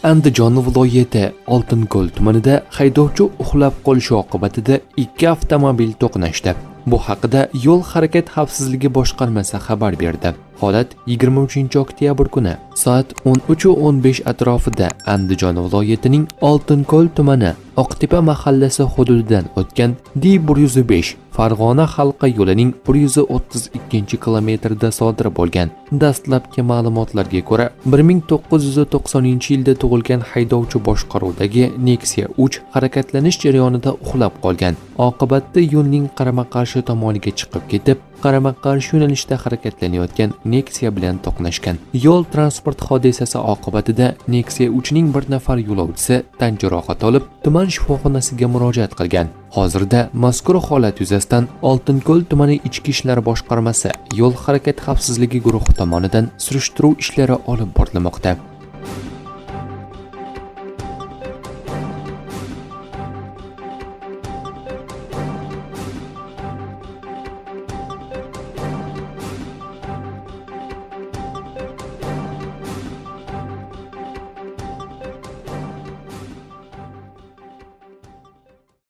Andijon viloyati Oltinko'l tumanida haydovchi uxlab qolishi oqibatida 2 avtomobil to'qnashdi. Bu haqida Yo'l harakat xavfsizligi boshqarmasi xabar berdi. Holat 23-oktyabr kuni soat 13:15 atrofida Andijon viloyatining Oltinko'l tumani Oqtepa mahallasi hududidan o'tgan D105 Farg'ona halqa yo'lining 132-kilometrida sodir bo'lgan. Dastlabki ma'lumotlarga ko'ra, 1990-yilda tug'ilgan haydovchi boshqaruvidagi Nexia 3 harakatlanish jarayonida uxlab qolgan. Oqibatda yo'lning qarama-qarshi tomoniga chiqib ketib, qarama-qarshi yo'nalishda harakatlanayotgan Nexia bilan to'qnashgan. Yo'l transport hodisasi oqibatida Nexia 3 ning bir nafar yo'lovchisi tan jarohat olib, tuman shifoxonasiga murojaat qilgan. Hozirda mazkur holat yuzasidan Oltinko'l tumani Ichki ishlar boshqarmasi Yo'l harakat xavfsizligi guruhi tomonidan surishtiruv ishlari olib borilmoqda.